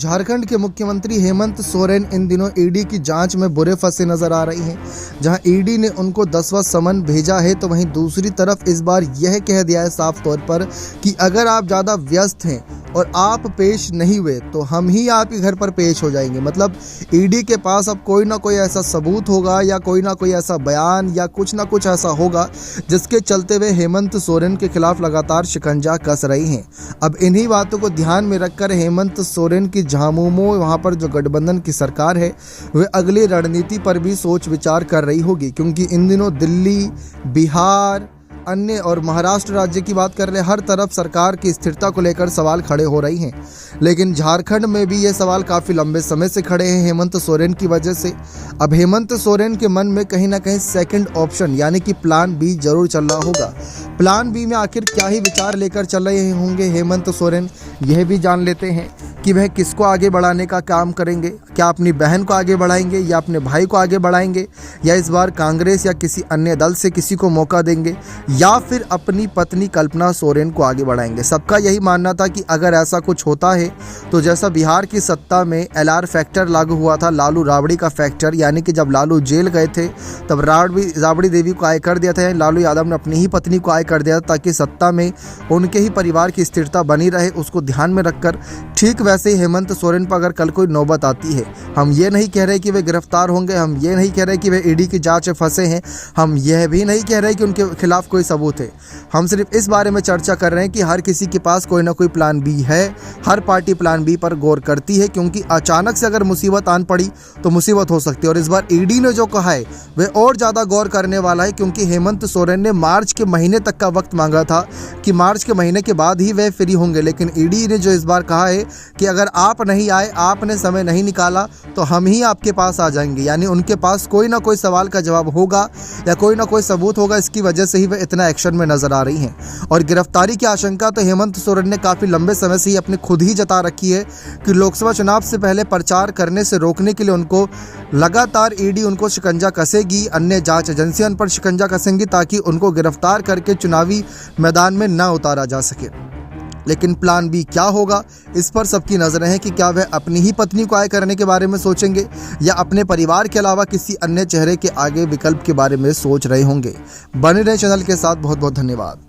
झारखंड के मुख्यमंत्री हेमंत सोरेन इन दिनों ईडी की जांच में बुरे फंसे नजर आ रही हैं। जहां ईडी ने उनको 10वां समन भेजा है, तो वहीं दूसरी तरफ इस बार यह कह दिया है साफ तौर पर कि अगर आप ज़्यादा व्यस्त हैं और आप पेश नहीं हुए तो हम ही आपके घर पर पेश हो जाएंगे। मतलब ईडी के पास अब कोई ना कोई ऐसा सबूत होगा या कोई ना कोई ऐसा बयान या कुछ ना कुछ ऐसा होगा जिसके चलते वे हेमंत सोरेन के खिलाफ लगातार शिकंजा कस रही हैं। अब इन्हीं बातों को ध्यान में रखकर हेमंत सोरेन की झामुमो वहाँ पर जो गठबंधन की सरकार है वे अगली रणनीति पर भी सोच विचार कर रही होगी, क्योंकि इन दिनों दिल्ली, बिहार, अन्य और महाराष्ट्र राज्य की बात कर ले, हर तरफ सरकार की स्थिरता को लेकर सवाल खड़े हो रही हैं। लेकिन झारखंड में भी ये सवाल काफ़ी लंबे समय से खड़े हैं हेमंत सोरेन की वजह से। अब हेमंत सोरेन के मन में कहीं ना कहीं सेकंड ऑप्शन यानी कि प्लान बी जरूर चल रहा होगा। प्लान बी में आखिर क्या ही विचार लेकर चल रहे होंगे हेमंत सोरेन, यह भी जान लेते हैं कि वह किसको आगे बढ़ाने का काम करेंगे। क्या अपनी बहन को आगे बढ़ाएंगे या अपने भाई को आगे बढ़ाएंगे, या इस बार कांग्रेस या किसी अन्य दल से किसी को मौका देंगे, या फिर अपनी पत्नी कल्पना सोरेन को आगे बढ़ाएंगे। सबका यही मानना था कि अगर ऐसा कुछ होता है तो जैसा बिहार की सत्ता में LR फैक्टर लागू हुआ था, लालू राबड़ी का फैक्टर, यानी कि जब लालू जेल गए थे तब राबड़ी देवी को आय कर दिया था, लालू यादव ने अपनी ही पत्नी को आय कर दिया था ताकि सत्ता में उनके ही परिवार की स्थिरता बनी रहे। उसको ध्यान में रखकर ठीक वैसे ही हेमंत सोरेन पर अगर कल कोई नौबत आती है, हम ये नहीं कह रहे कि वे गिरफ्तार होंगे, हम ये नहीं कह रहे कि वे ईडी की जांच में फंसे हैं, हम यह भी नहीं कह रहे कि उनके खिलाफ कोई सबूत है। हम सिर्फ इस बारे में चर्चा कर रहे हैं कि हर किसी के पास कोई ना कोई प्लान बी है। हर पार्टी प्लान बी पर गौर करती है, क्योंकि अचानक से अगर मुसीबत आन पड़ी तो मुसीबत हो सकती है। और इस बार ईडी ने जो कहा है वह और ज़्यादा गौर करने वाला है, क्योंकि हेमंत सोरेन ने मार्च के महीने तक का वक्त मांगा था कि मार्च के महीने के बाद ही वह फ्री होंगे। लेकिन ईडी ने जो इस बार कहा है कि अगर आप नहीं आए, आपने समय नहीं निकाला, तो हम ही आपके पास आ जाएंगे। यानी उनके पास कोई ना कोई सवाल का जवाब होगा या कोई ना कोई सबूत होगा। इसकी वजह से ही वह इतना एक्शन में नजर आ रही हैं। और गिरफ्तारी की आशंका तो हेमंत सोरेन ने काफ़ी लंबे समय से ही अपनी खुद ही जता रखी है कि लोकसभा चुनाव से पहले प्रचार करने से रोकने के लिए उनको लगातार ईडी उनको शिकंजा कसेगी, अन्य जांच एजेंसियां उन पर शिकंजा कसेंगी ताकि उनको गिरफ्तार करके चुनावी मैदान में न उतारा जा सके। लेकिन प्लान बी क्या होगा, इस पर सबकी नज़रें हैं कि क्या वह अपनी ही पत्नी को आय करने के बारे में सोचेंगे या अपने परिवार के अलावा किसी अन्य चेहरे के आगे विकल्प के बारे में सोच रहे होंगे। बने रहे चैनल के साथ। बहुत बहुत धन्यवाद।